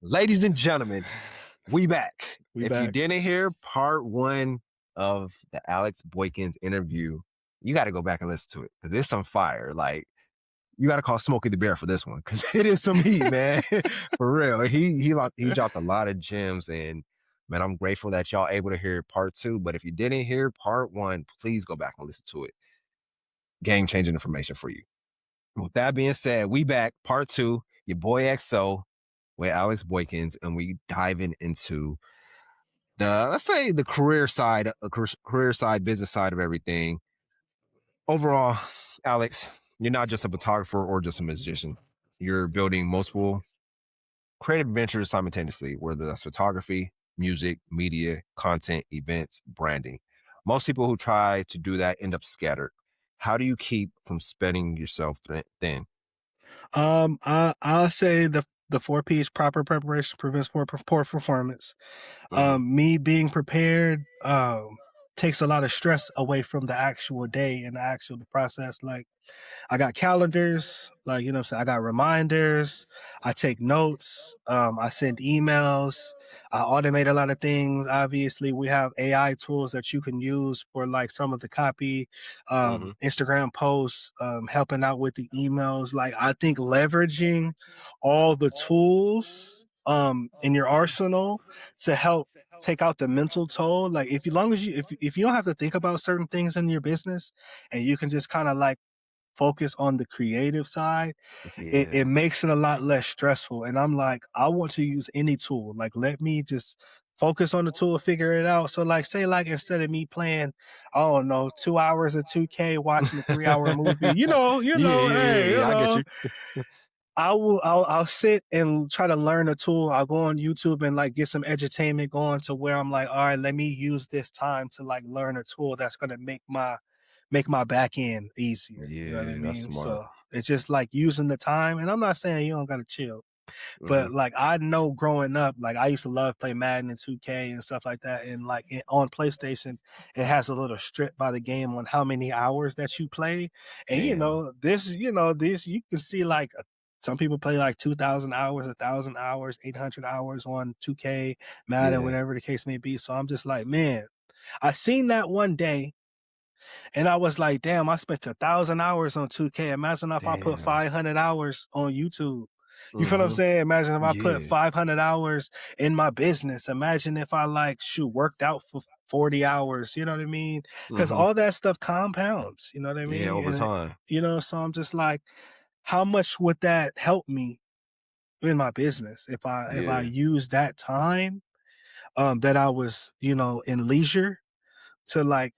Ladies and gentlemen, we back. We If you back. didn't hear part one of the Alex Boykins interview, you got to go back and listen to it because it's on fire. Like, you got to call Smokey the Bear for this one because it is some heat, man. For real. He dropped a lot of gems, and man, I'm grateful that y'all able to hear part two. But if you didn't hear part one, please go back and listen to it. Game changing information for you. With that being said, we back part two. Your boy XO with Alex Boykins, and we diving into the, let's say, the career side, business side of everything. Overall, Alex, you're not just a photographer or just a musician. You're building multiple creative ventures simultaneously, whether that's photography, music, media, content, events, branding. Most people who try to do that end up scattered. How do you keep from spreading yourself thin? I'll say the 4 P's: proper preparation prevents poor performance. Mm-hmm. Me being prepared takes a lot of stress away from the actual day and the actual process. Like, I got calendars, like, you know what I'm saying? I got reminders. I take notes. I send emails. I automate a lot of things. Obviously, we have AI tools that you can use for like some of the copy, Mm-hmm. Instagram posts, helping out with the emails. Like, I think leveraging all the tools in your arsenal to help take out the mental toll. Like, if you long as you if you don't have to think about certain things in your business and you can just kind of like focus on the creative side, it Yeah. makes it a lot less stressful. And I'm like, I want to use any tool. Like, let me just focus on the tool, figure it out. So like, say like, instead of me playing, I don't know, 2 hours of 2K, watching a 3 hour movie, hey, Yeah. I get you. I'll sit and try to learn a tool. I'll go on YouTube and like get some edutainment going to where I'm like, all right, let me use this time to like learn a tool that's gonna make my back end easier. You know what I Yeah, that's mean? smart. So it's just like using the time. And I'm not saying you don't gotta chill, Mm-hmm. but like, I know growing up, like I used to love play Madden and 2K and stuff like that. And like on PlayStation, it has a little strip by the game on how many hours that you play. And Damn. this you can see like some people play like 2,000 hours, 1,000 hours, 800 hours on 2K, Madden, Yeah. whatever the case may be. So I'm just like, man, I seen that one day and I was like, damn, I spent 1,000 hours on 2K. Imagine if I put Damn. 500 hours on YouTube. You feel what I'm Mm-hmm. saying? Imagine if I put Yeah. 500 hours in my business. Imagine if I like, shoot, worked out for 40 hours. You know what I mean? Because Mm-hmm. all that stuff compounds. You know what I Yeah, mean? over And, time. so I'm just like, how much would that help me in my business if I Yeah. use that time that I was, in leisure to like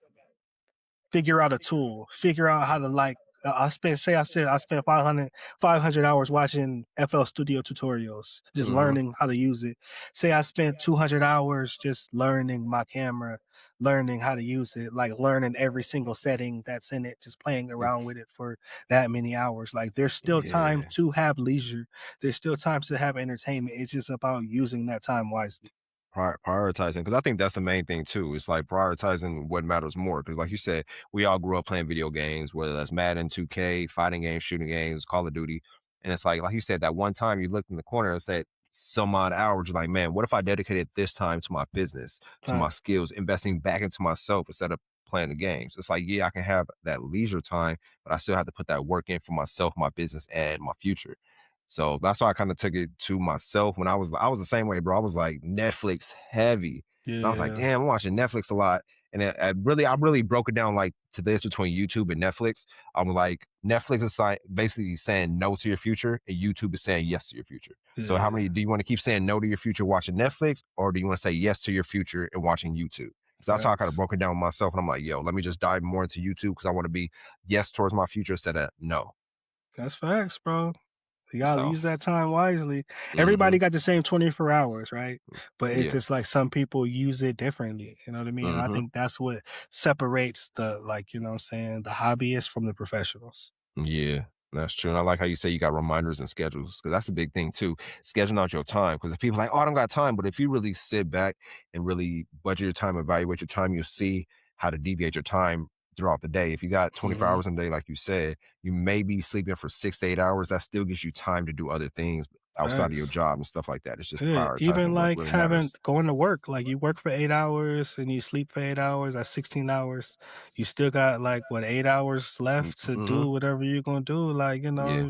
figure out a tool, figure out how to like. I spent 500 hours watching FL Studio tutorials, just Mm-hmm. learning how to use it. Say I spent 200 hours just learning my camera, learning how to use it, like learning every single setting that's in it, just playing around with it for that many hours. Like, there's still time Yeah. to have leisure. There's still time to have entertainment. It's just about using that time wisely. Prioritizing, because I think that's the main thing too. It's like prioritizing what matters more. Because, like you said, we all grew up playing video games, whether that's Madden, 2K, fighting games, shooting games, Call of Duty. And it's like you said, that one time you looked in the corner and said, some odd hours, you're like, man, what if I dedicated this time to my business, to my Facts. skills, investing back into myself instead of playing the games? It's like, yeah, I can have that leisure time, but I still have to put that work in for myself, my business, and my future. So that's why I kind of took it to myself when I was the same way, bro. I was like Netflix heavy. And I was like, Yeah. damn, I'm watching Netflix a lot. And I really broke it down like to this between YouTube and Netflix. I'm like, Netflix is basically saying no to your future, and YouTube is saying yes to your future. So how Yeah. many do you want to keep saying no to your future watching Netflix, or do you want to say yes to your future and watching YouTube? So that's how I kind of Facts. broke it down myself. And I'm like, yo, let me just dive more into YouTube because I want to be yes towards my future instead of no. That's facts, bro. You gotta So, use that time wisely. hmm, Everybody got the same 24 hours, right? But it's yeah. just like some people use it differently. You know what I mean? And I Hmm. think that's what separates the, like, you know what I'm saying, the hobbyists from the professionals. Yeah, that's true. And I like how you say you got reminders and schedules because that's a big thing too. Scheduling out your time because if people are like, oh, I don't got time. But if you really sit back and really budget your time, evaluate your time, you'll see how to deviate your time throughout the day. If you got 24 Mhm. hours in a day, like you said, you may be sleeping for 6 to 8 hours. That still gives you time to do other things. outside of your Facts. job and stuff like that. It's just Yeah, even prioritizing what like really having matters. going to work, like you work for 8 hours and you sleep for 8 hours, that's 16 hours. You still got like what 8 hours left to Mm-hmm. do whatever you're gonna do. Like, Yeah.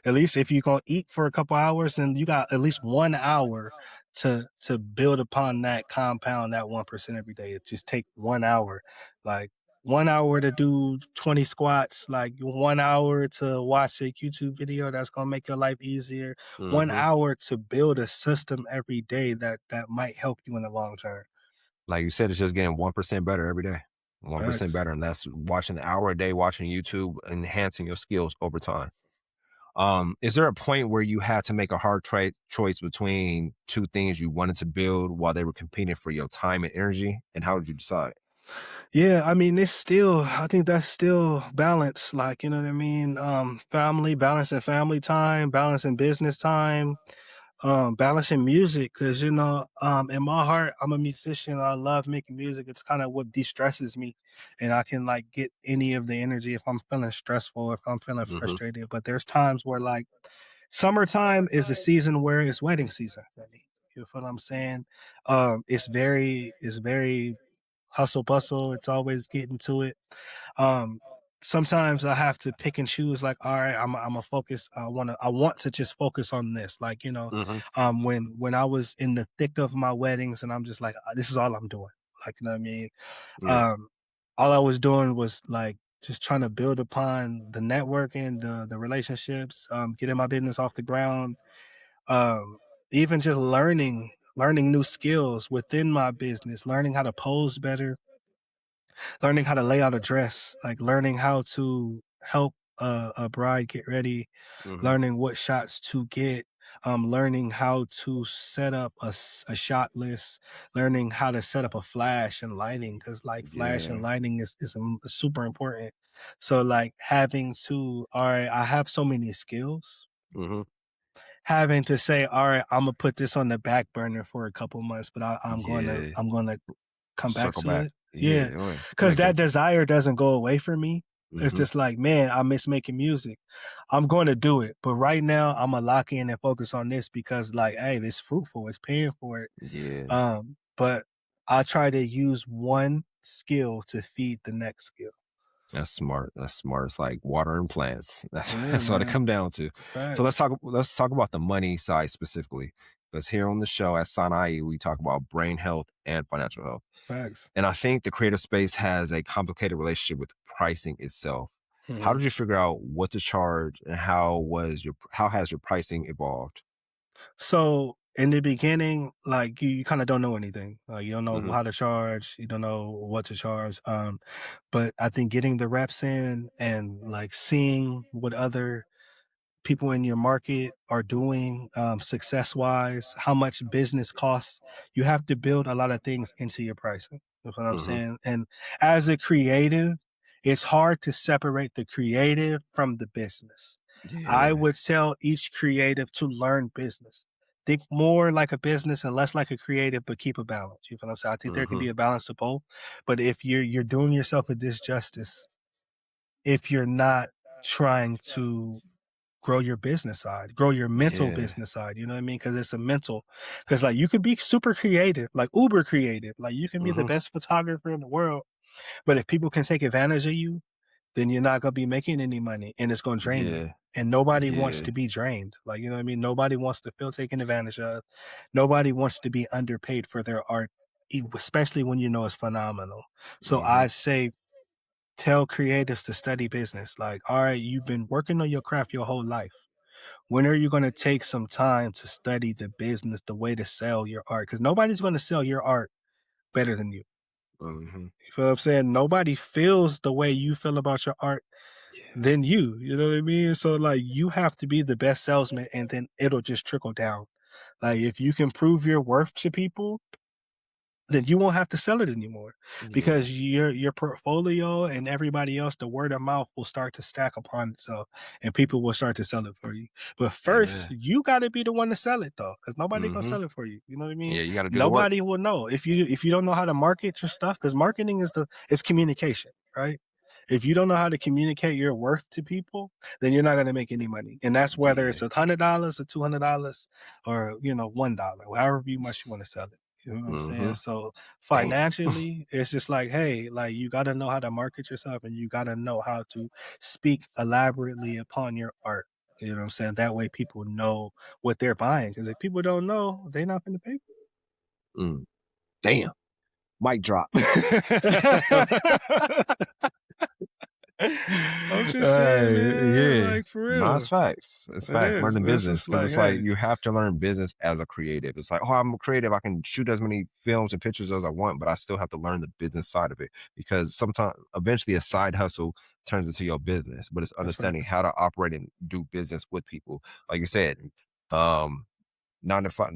at least if you're gonna eat for a couple hours, and you got at least 1 hour to build upon that compound that 1% every day. It just take 1 hour. Like 1 hour to do 20 squats, like 1 hour to watch a YouTube video that's gonna make your life easier, one Mm-hmm. hour to build a system every day that might help you in the long term. Like you said, it's just getting 1% better every day. 1% Facts. better. And that's watching an hour a day, watching YouTube, enhancing your skills over time. Is there a point where you had to make a hard choice between two things you wanted to build while they were competing for your time and energy? And how did you decide? Yeah, I mean, I think that's still balance. Like, you know what I mean? Family, balancing family time, balancing business time, balancing music. Cause, in my heart, I'm a musician. I love making music. It's kind of what de-stresses me. And I can like get any of the energy if I'm feeling stressful, if I'm feeling Hmm. frustrated. But there's times where like summertime is a season where it's wedding season for me. You feel what I'm saying? It's very hustle bustle. It's always getting to it. Um, Sometimes I have to pick and choose. Like, all right, I'm a focus. I want to just focus on this. Like, Hmm. when I was in the thick of my weddings, and I'm just like, this is all I'm doing. Like, you know what I mean? Yeah. Um, all I was doing was like just trying to build upon the networking, the relationships, getting my business off the ground, um, even just learning new skills within my business, learning how to pose better, learning how to lay out a dress, like learning how to help a bride get ready, Hmm. learning what shots to get, learning how to set up a shot list, learning how to set up a flash and lighting, because like flash and Yeah. lighting is super important. So like having to, all right, I have so many skills, Hmm. having to say, all right, I'm gonna put this on the back burner for a couple months, but Yeah. I'm gonna come back Circle to back. it. Yeah. Yeah, Oh, yeah. That because makes that sense. desire doesn't go away from me. It's Hmm. just like, man, I miss making music. I'm going to do it, but right now I'm gonna lock in and focus on this because, like, hey, this fruitful. It's paying for it. Yeah. But I try to use one skill to feed the next skill. That's smart. That's smart. It's like watering plants. That's Yeah, that's what it man. come down to. So let's Facts. talk about the money side specifically. Because here on the show at SAUNAIE, we talk about brain health and financial health. Facts. And I think the creative space has a complicated relationship with pricing itself. How Mhm. did you figure out what to charge and how has your pricing evolved? So in the beginning, like you kind of don't know anything. You don't know Hmm. how to charge. You don't know what to charge. But I think getting the reps in and like seeing what other people in your market are doing, success wise, how much business costs, you have to build a lot of things into your pricing. You know what I'm Hmm. saying? And as a creative, it's hard to separate the creative from the business. I Yeah. would tell each creative to learn business. Think more like a business and less like a creative, but keep a balance. You know what I'm saying? I think there could Hmm. be a balance of both. But if you're doing yourself a disjustice if you're not trying to grow your business side, grow your mental Yeah. business side. You know what I mean? Because it's a mental. Because like you can be super creative, like uber creative, like you can be the Hmm. best photographer in the world, but if people can take advantage of you, then you're not gonna be making any money, and it's gonna drain you. Yeah. And nobody wants Yeah. to be drained. Like you know what I mean? Nobody wants to feel taken advantage of. Nobody wants to be underpaid for their art, especially when you know it's phenomenal. So Hmm. I say tell creatives to study business. Like, all right, you've been working on your craft your whole life. When are you going to take some time to study the business, the way to sell your art? Because nobody's going to sell your art better than you. Hmm. You feel what I'm saying? Nobody feels the way you feel about your art Yeah. than you. You know what I mean? So like you have to be the best salesman and then it'll just trickle down. Like if you can prove your worth to people, then you won't have to sell it anymore Yeah. because your portfolio and everybody else, the word of mouth will start to stack upon itself and people will start to sell it for you. But first, Yeah. you got to be the one to sell it though, because nobody gonna Hmm. sell it for you. You know what I mean? Yeah. You got to do the work. Nobody will know if you don't know how to market your stuff because marketing is communication, right? If you don't know how to communicate your worth to people, then you're not going to make any money. And that's whether Yeah. it's $100 or $200 or, $1, however much you want to sell it. You know what I'm saying? Mm-hmm. So Damn. financially, it's just like, hey, like you got to know how to market yourself and you got to know how to speak elaborately upon your art. You know what I'm saying? That way people know what they're buying. Because if people don't know, they're not going to pay. Mm. Damn. Mic drop. I'm just saying, man, Yeah. like for No, real. it's facts. It's It facts. Learn is. the It's business just because like, it's like hey, you have to learn business as a creative. It's like, oh, I'm a creative. I can shoot as many films and pictures as I want, but I still have to learn the business side of it because sometimes eventually a side hustle turns into your business, but it's that's understanding facts. how to operate and do business with people. Like you said, um, 95,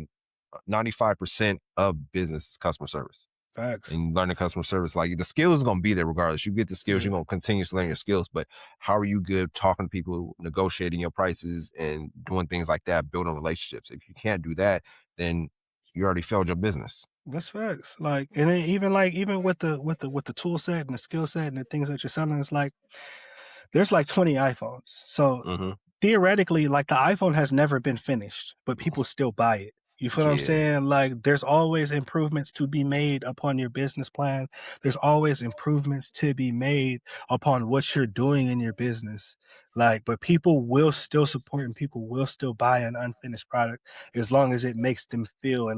95% of business is customer service Facts. and learning customer service. Like the skills is gonna be there regardless. You get the skills, you're Yeah, gonna continue to learn your skills. But how are you good talking to people, negotiating your prices, and doing things like that, building relationships? If you can't do that, then you already failed your business. that's facts. And then even with the tool set and the skill set and the things that you're selling, it's like there's like 20 iPhones. So Mm-hmm. theoretically, like the iPhone has never been finished, but people still buy it. You feel what I'm Yeah. saying? Like there's always improvements to be made upon your business plan. There's always improvements to be made upon what you're doing in your business. Like, but people will still support and people will still buy an unfinished product as long as it makes them feel, as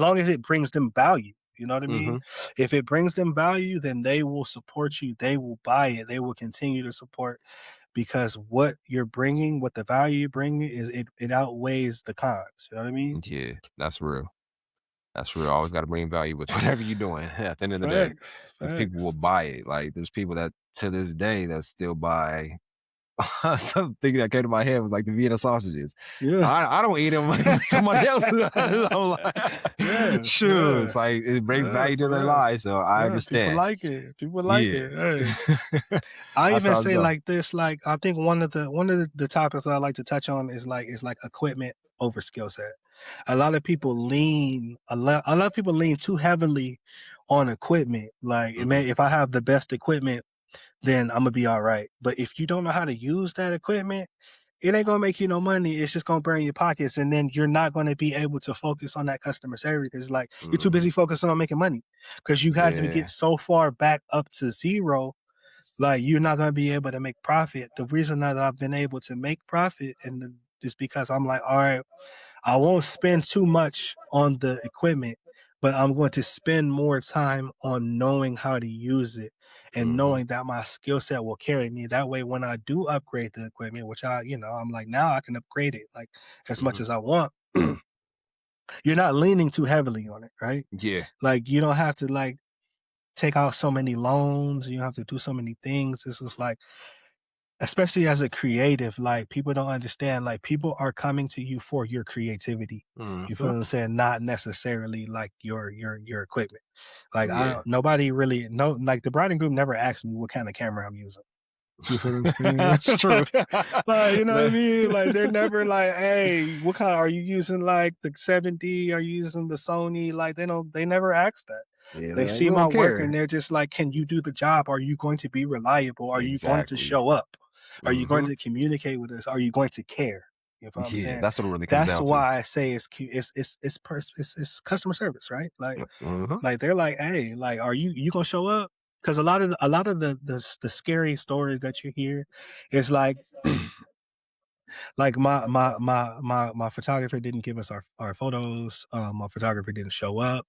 long as it brings them value. You know what I mean? Mm-hmm. If it brings them value, then they will support you. They will buy it. They will continue to support because what you're bringing, what the value you're bringing is it outweighs the cons. You know what I mean? Yeah, that's real. That's real. Always got to bring value with whatever you're doing at the end of the day, Facts, because people will facts. buy it. Like there's people that to this day that still buy. Something that came to my head was like the Vienna sausages. Yeah. I don't eat them, but somebody else. I'm like, Yeah, sure, yeah, it's like it brings yeah, value to for their real. lives, so I Yeah, people understand. like it. People like Yeah, it. Hey. I that's even how it's say go. like this, like I think one of the topics I like to touch on is like equipment over skill set. A lot of people lean too heavily on equipment. Like it Hmm. may if I have the best equipment, then I'm gonna be all right. But if you don't know how to use that equipment, it ain't gonna make you no money. It's just gonna burn your pockets, and then you're not gonna be able to focus on that customer service. It's like you're too Hmm. busy focusing on making money because you got to get Yeah. so far back up to zero. Like you're not gonna be able to make profit. The reason that I've been able to make profit and is because I'm like, all right, I won't spend too much on the equipment, but I'm going to spend more time on knowing how to use it and Hmm. knowing that my skill set will carry me. That way, when I do upgrade the equipment, which I'm like, now I can upgrade it like as much Hmm. as I want. You're not leaning too heavily on it, right? Yeah. Like you don't have to like take out so many loans. You don't have to do so many things. It's just like especially as a creative, like people don't understand, like people are coming to you for your creativity. You feel Hmm. what I'm saying? Not necessarily like your equipment. Like I Yeah. don't nobody really know like the bride and groom never asked me what kind of camera I'm using. You feel what I'm saying? That's true. Like, you know what I That- mean? Like they're never like, hey, what kind are you using like the 7D? Are you using the Sony? Like they never ask that. yeah, They like, see we my don't work and care. they're just like, can you do the job? Are you going to be reliable? Are you going to Exactly. show up? Are you going Hmm. to communicate with us? Are you going to care? You know what I'm Yeah, saying? that's what it really comes That's down to. why I say it's customer service, right? Like Hmm. like they're like, hey, like, are you gonna show up? Because a lot of the scary stories that you hear is like my photographer didn't give us our photos. My photographer didn't show up.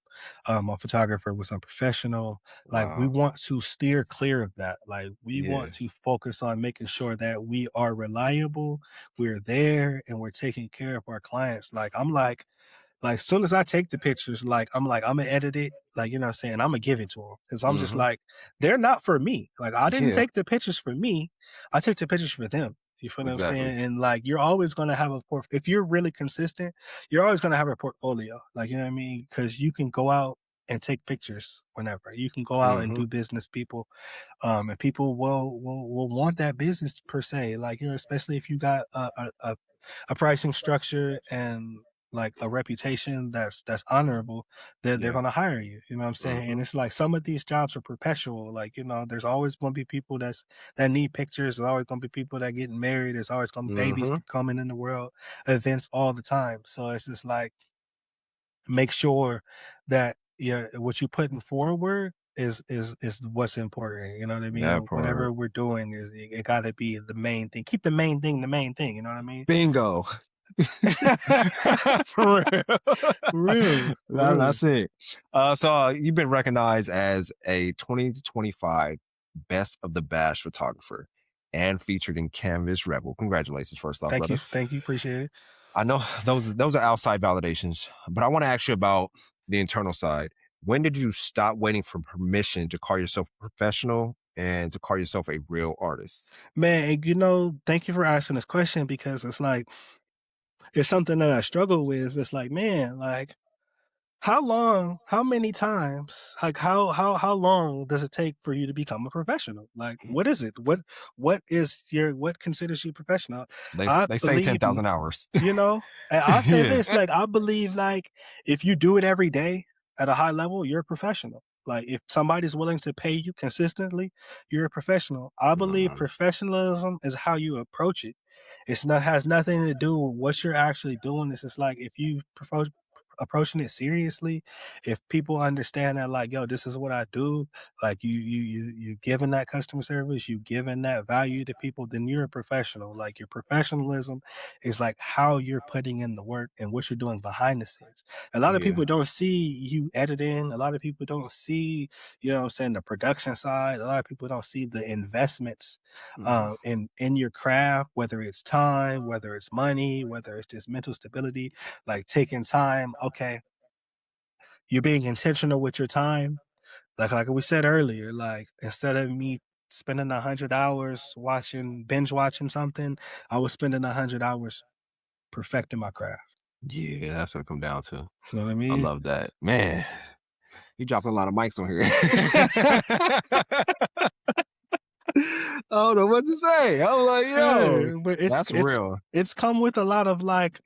My photographer was unprofessional. Like we Wow. want to steer clear of that. Like we Yeah. want to focus on making sure that we are reliable, we're there, and we're taking care of our clients. Like, soon as I take the pictures, like, I'm gonna edit it, like, you know what I'm saying? I'm gonna give it to them because I'm just Hmm. like, they're not for me. Like, I didn't Yeah. take the pictures for me. I took the pictures for them. You feel what I'm Exactly. saying? And like, you're always gonna have if you're really consistent, you're always gonna have a portfolio. Like, you know what I mean? Because you can go out and take pictures whenever. You can go out and Hmm. do business people, and people will want that business per se. Like, especially if you got a pricing structure and like a reputation that's honorable, they're Yeah. gonna hire you. You know what I'm saying? And Mhm. it's like some of these jobs are perpetual. Like, there's always gonna be people that need pictures, there's always gonna be people that getting married, there's always gonna be babies Mhm. coming in the world, events all the time. So it's just like make sure that what you putting forward is what's important. You know what I mean? That Whatever part. we're doing it gotta be the main thing. Keep the main thing the main thing, you know what I mean? Bingo. For real. Really, really. That's it. You've been recognized as a 2025 Best of the Bash photographer and featured in Canvas Rebel. Congratulations, first off, brother. Thank you, appreciate it. I know those are outside validations, but I want to ask you about the internal side. When did you stop waiting for permission to call yourself a professional and to call yourself a real artist? Man, and, thank you for asking this question because it's like it's something that I struggle with. It's like, man, like how many times, like how long does it take for you to become a professional? Like what is it? What considers you professional? I They say believe 10,000 hours. and I'll say Yeah. this, like I believe like if you do it every day at a high level, you're a professional. Like if somebody's willing to pay you consistently, you're a professional. I believe Mhm. professionalism is how you approach it. It's not has nothing to do with what you're actually doing. It's just like if you approaching it seriously, if people understand that like, yo, this is what I do, like you giving that customer service, you giving that value to people, then you're a professional. Like your professionalism is like how you're putting in the work and what you're doing behind the scenes. A lot of Yeah. people don't see you editing. A lot of people don't see, what I'm saying, the production side. A lot of people don't see the investments Mhm. in your craft, whether it's time, whether it's money, whether it's just mental stability, like taking time. Okay, you're being intentional with your time. Like we said earlier, like instead of me spending 100 hours binge watching something, I was spending 100 hours perfecting my craft. Yeah, that's what it come down to. You know what I I mean? love that. Man, you dropping a lot of mics on here. I don't know what to say. I was like, yo, But that's real. it's come with a lot of like,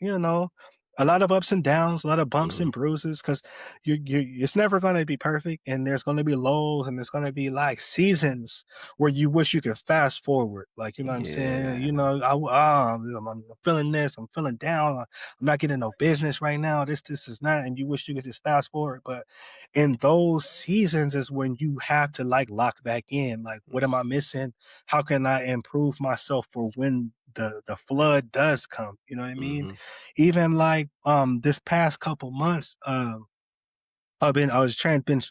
a lot of ups and downs, a lot of bumps Mhm. and bruises, because it's never going to be perfect, and there's going to be lows, and there's going to be like seasons where you wish you could fast forward, like what I'm saying. Yeah. I'm feeling this, I'm feeling down, I'm not getting no business right now. This is not, and you wish you could just fast forward, but in those seasons is when you have to like lock back in. Like, what am I missing? How can I improve myself for when the flood does come? You know what I mean? Mhm. Even like this past couple months, been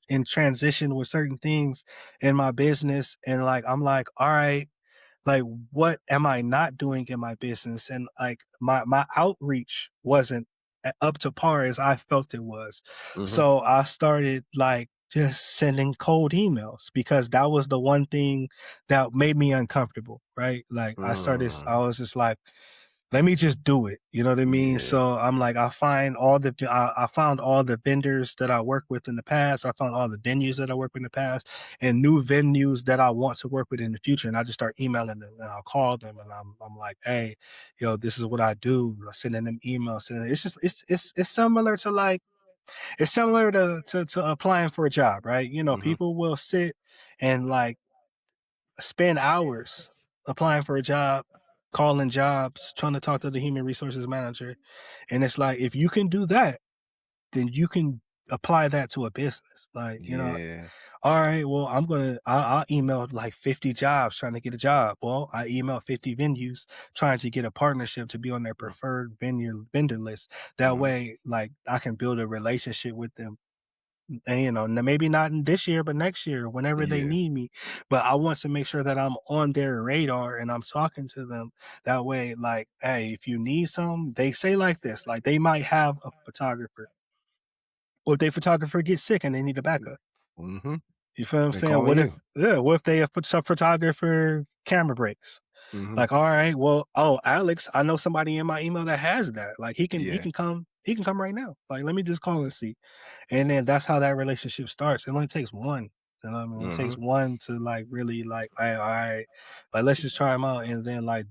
in transition with certain things in my business, and like I'm like, all right, like what am I not doing in my business? And like my outreach wasn't up to par as I felt it was. Mhm. So I started like just sending cold emails because that was the one thing that made me uncomfortable, right? Like I Mm. was just like, let me just do it. You know what I mean? Yeah. So I'm like, I found all the vendors that I worked with in the past. I found all the venues that I worked with in the past and new venues that I want to work with in the future. And I just start emailing them and I'll call them and I'm like, hey, this is what I do. I'm sending them emails. It's just, it's similar to like, it's similar to applying for a job, right? Mhm. People will sit and like spend hours applying for a job, calling jobs, trying to talk to the human resources manager. And it's like, if you can do that, then you can apply that to a business. Like, Yeah. all right, well, I'll email like 50 jobs trying to get a job. Well, I emailed 50 venues trying to get a partnership to be on their Mm. preferred vendor list. That Mhm. way, like I can build a relationship with them, and maybe not in this year, but next year, whenever they Yeah. need me. But I want to make sure that I'm on their radar and I'm talking to them. That way, like, hey, if you need some, they say like this, like they might have a photographer, or if their photographer gets sick and they need a backup. Mhm. You feel what I'm They saying? calling you. What if they have put some photographer camera breaks? Mhm. Like, all right, well, oh, Alex, I know somebody in my email that has that. Like, Yeah. he can come right now. Like, let me just call and see. And then that's how that relationship starts. It only takes one. You know what I mean? It takes Mhm. one to like really like, all right, like let's just try them out, and then like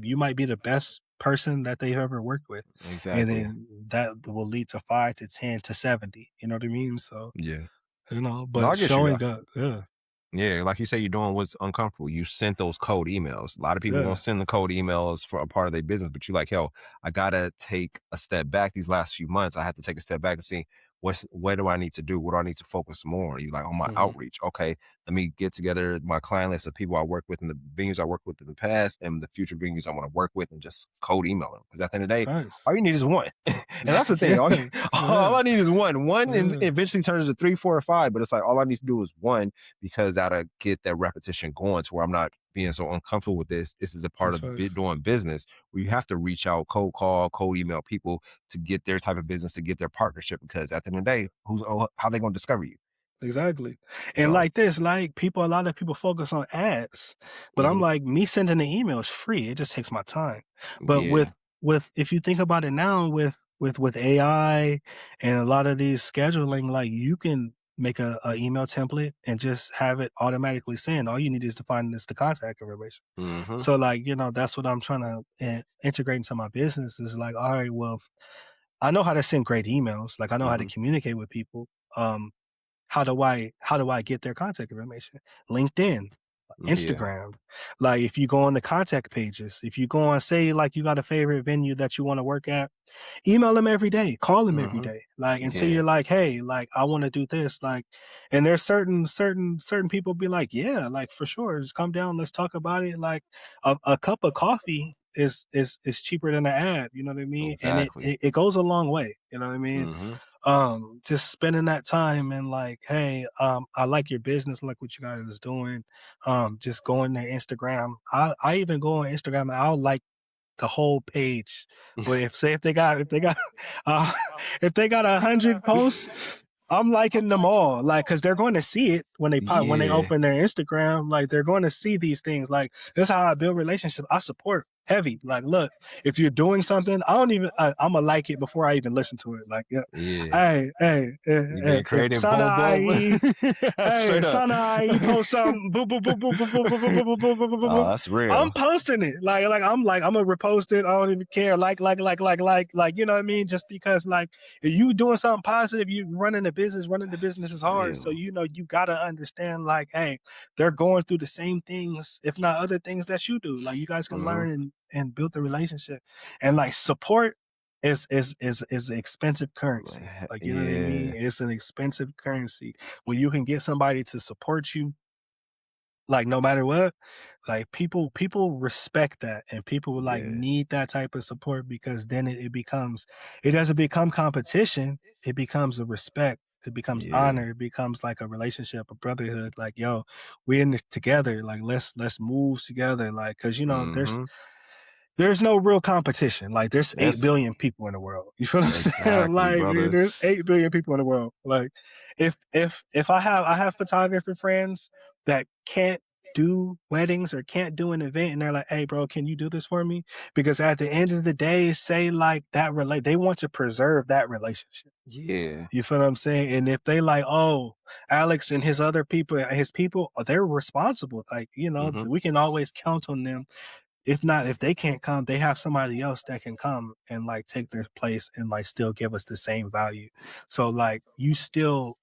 you might be the best person that they've ever worked with. And Exactly. then that will lead to 5 to 10 to 70. You know what I mean? So, Yeah. No, but I get you though. showing up, yeah, Yeah, like you say, you're doing what's uncomfortable. You sent those cold emails. A lot of people gonna yeah, send the cold emails for a part of their business, but you're like, yo, I gotta take a step back. These last few months, I had to take a step back and see what do I need to do? What do I need to focus more on? You like on my mhm, outreach. Okay, let me get together my client list of people I work with in the venues I worked with in the past and the future venues I want to work with and just cold email them. Because at the end of the day, facts. all you need is one. And that's the thing. Yeah, All, yeah, all I need is one. One and yeah, eventually turns to three, four, or five. But it's like all I need to do is one because that'll get that repetition going to where I'm not being so uncomfortable with this. This is a part that's of facts. doing business where you have to reach out, cold call, cold email people to get their type of business, to get their partnership. Because at the end of the day, how they going to discover you? Exactly. And So, like this, like a lot of people focus on ads, but I'm mhm, like, me sending an email is free. It just takes my time. But yeah, if you think about it now with AI and a lot of these scheduling, like you can make a email template and just have it automatically send. All you need is to find is the contact information. hmm, So like, that's what I'm trying to integrate into my business is like, all right, well, I know how to send great emails. Like I know how to hmm, communicate with people. How do I get their contact information? LinkedIn, yeah, Instagram. Like if you go on the contact pages, if you go on, say like you got a favorite venue that you want to work at, email them every day, call them every hmm, day, like until yeah, you're like, hey, like I want to do this, like, and there's certain people be like, yeah, like for sure, just come down, let's talk about it. Like a cup of coffee is cheaper than an ad, you know what I mean? And it, exactly. it it goes a long way, you know what I mean? Hmm, Just spending that time and like, hey, I like your business, like what you guys is doing. Just going to Instagram. I even go on Instagram and I'll like the whole page. But if they got uh, if they got 100 posts, I'm liking them all. Like, cause they're going to see it when they yeah, open their Instagram. Like, they're going to see these things. Like, that's how I build relationships. I support heavy. Like, look, if you're doing something, I don't even. I'm gonna like it before I even listen to it. Like, yeah, yeah. You hey, being creative, boom, boom. Sanae, hey, Straight up. Sanae, post something, boop, boop, boop, boop, boop, boop, boop, boop, boop, boop, boop, boop, boop. Oh, that's I'm real. posting it. Like I'm gonna repost it. I don't even care. Like, you know what I mean? Just because like if you doing something positive, you running the business That's is hard. So real. you gotta understand, like, hey, they're going through the same things, if not other things that you do. Like you guys can Hmm, learn and build the relationship. And like support is an expensive currency. Like, you know what I mean? yeah, It's an expensive currency. When you can get somebody to support you, like no matter what, like people respect that, and people would like yeah, need that type of support, because then it doesn't become competition, it becomes a respect, it becomes yeah. honor, it becomes like a relationship, a brotherhood, like, yo, we're in this together, like let's move together, like, because Hmm. there's no real competition. Like there's 8 That's billion people in the world. You feel what I'm saying? exactly, Like brother. there's 8 billion people in the world. Like if I have photographer friends that can't do weddings or can't do an event, and they're like, "Hey bro, can you do this for me?" Because at the end of the day, say like they want to preserve that relationship. Yeah. You feel what I'm saying? And if they like, oh, Alex and his people, they're responsible. Like, Hmm. we can always count on them. If not, if they can't come, they have somebody else that can come and like take their place and like still give us the same value. So like you still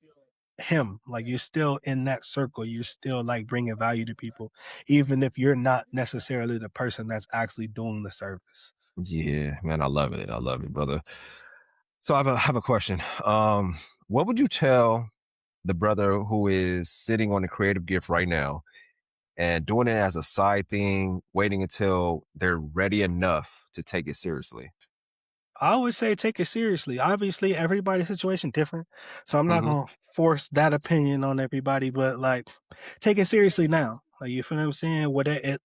him, like you're still in that circle, you're still like bringing value to people, even if you're not necessarily the person that's actually doing the service. Yeah, man, I love it. I love it, brother. So I have a question. What would you tell the brother who is sitting on a creative gift right now and doing it as a side thing, waiting until they're ready enough to take it seriously? I would say take it seriously. Obviously, everybody's situation different, so I'm not Hmm. gonna force that opinion on everybody. But like, take it seriously now. Like, you feel what I'm saying?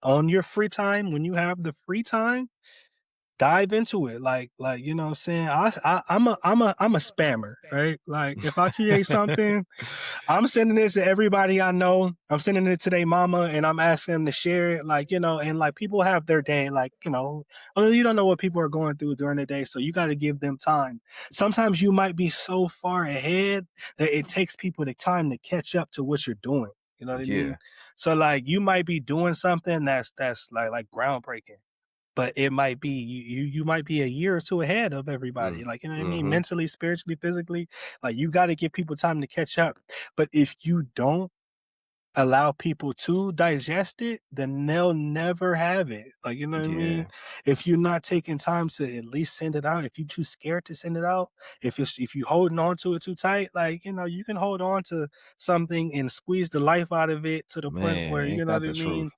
On your free time, when you have the free time, dive into it. Like, you know what I'm saying? I'm a spammer, right? Like if I create something, I'm sending it to everybody I know. I'm sending it to their mama, and I'm asking them to share it. Like, and like people have their day, like, oh, you don't know what people are going through during the day. So you got to give them time. Sometimes you might be so far ahead that it takes people the time to catch up to what you're doing. You know what I mean? Yeah. So like you might be doing something that's like groundbreaking. but it might be you might be a year or two ahead of everybody. Mm. Like, you know what I mean? Mhm. Mentally, spiritually, physically. Like, you got to give people time to catch up. But if you don't allow people to digest it, then they'll never have it. Like, you know what I mean? Yeah, If you're not taking time to at least send it out, if you're too scared to send it out, if you holding on to it too tight, like, you know, you can hold on to something and squeeze the life out of it to the point man, where, you ain't know that what I the mean? truth?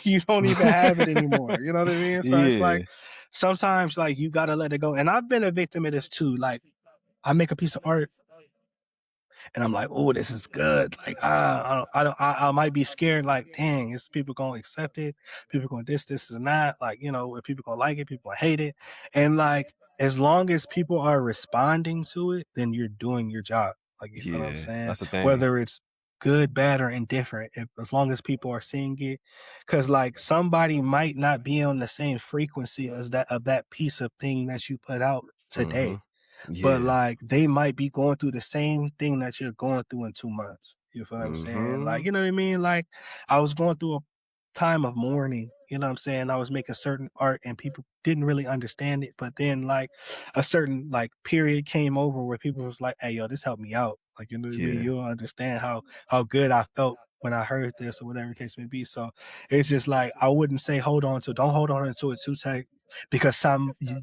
You don't even have it anymore. You know what I mean? So it's like Yeah, sometimes like you gotta let it go. And I've been a victim of this too. Like I make a piece of art and I'm like, oh, this is good. Like, I might be scared. Like, dang, is people gonna accept it? People gonna this is not. Like, you know, if people gonna like it, people gonna hate it. And like, as long as people are responding to it, then you're doing your job. Like, you feel what I'm yeah, saying? that's the thing. Whether it's good, bad, or indifferent, as long as people are seeing it, because like somebody might not be on the same frequency as that of that piece of thing that you put out today, Mhm. but Yeah. like they might be going through the same thing that you're going through in 2 months. You feel what I'm saying? Like, Mhm. you know what I mean? Like I was going through a time of mourning, you know what I'm saying? I was making certain art and people didn't really understand it. But then like a certain like period came over where people was like, hey yo, this helped me out. Like, you know what I mean? Yeah. You'll understand how good I felt when I heard this or whatever the case may be. So it's just like I wouldn't say don't hold on to it too tight because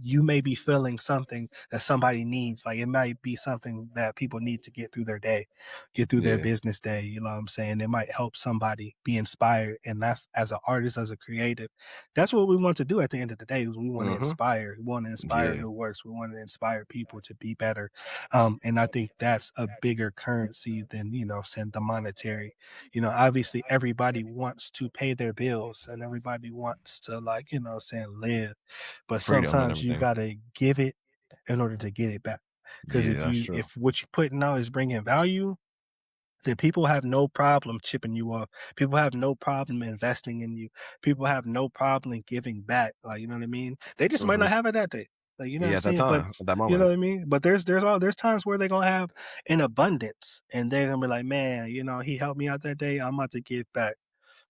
you may be feeling something that somebody needs. Like it might be something that people need to get through their day, get through their Yeah. business day. You know what I'm saying? It might help somebody be inspired. And that's as an artist, as a creative, that's what we want to do at the end of the day is we want to Mhm. inspire. We want to inspire Yeah. new works. We want to inspire people to be better. And I think that's a bigger currency than, you know, saying the monetary. You know, obviously everybody wants to pay their bills and everybody wants to like, you know, saying live, but Freedom and sometimes you everything. gotta give it in order to get it back. Because Yeah, that's true. if what you're putting out is bringing value, then people have no problem chipping you off. People have no problem investing in you. People have no problem giving back. Like, you know what I mean? They just might Mhm. not have it that day. Like, you know what Yeah, I'm at that saying? But time, at that you know moment. what I mean? But there's times where they're gonna have an abundance and they're gonna be like, man, you know, he helped me out that day. I'm about to give back.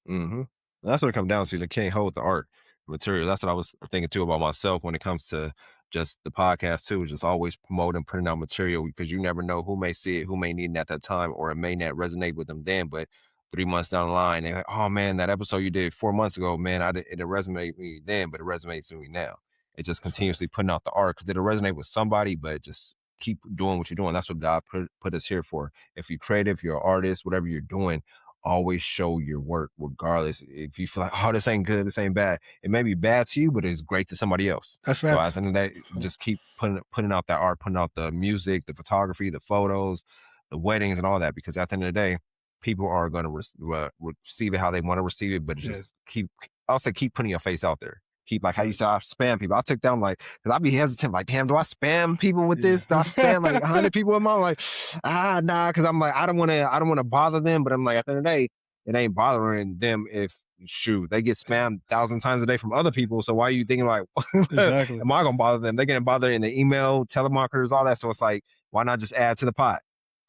Mhm. That's what it comes down to. They can't hold the art material. That's what I was thinking too about myself when it comes to just the podcast too. Just always promoting, putting out material because you never know who may see it, who may need it at that time, or it may not resonate with them then. But 3 months down the line, they're like, "Oh man, that episode you did 4 months ago, man, it didn't resonate with me then, but it resonates with me now." It just That's right. continuously putting out the art because it'll resonate with somebody, but just keep doing what you're doing. That's what God put us here for. If you're creative, you're an artist, whatever you're doing, always show your work regardless. If you feel like, oh, this ain't good, this ain't bad, it may be bad to you, but it's great to somebody else. That's So at facts. the end of the day, just keep putting out that art, putting out the music, the photography, the photos, the weddings, and all that. Because at the end of the day, people are going to receive it how they want to receive it. But it's Yeah. just keep, I'll say, keep putting your face out there. Keep like That's how you right. said, I spam people. I took down like, because I'd be hesitant, like, damn, do I spam people with Yeah. this? Do I spam like 100 people in my like, nah, because I'm like, I don't want to bother them. But I'm like, at the end of the day, it ain't bothering them if shoot they get spammed 1,000 times a day from other people. So why are you thinking like, Exactly. am I gonna bother them? They're getting bothered in the email, telemarketers, all that. So it's like, why not just add to the pot?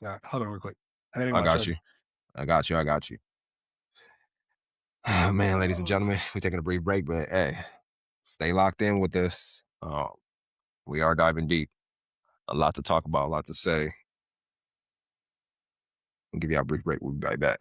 All right, hold on real quick. I gotta get I my got you. charger. I got you. I got you. Oh, man, ladies and Oh, gentlemen, we're taking a brief break, but hey, stay locked in with this. We are diving deep. A lot to talk about, a lot to say. I'll give you a brief break. We'll be right back.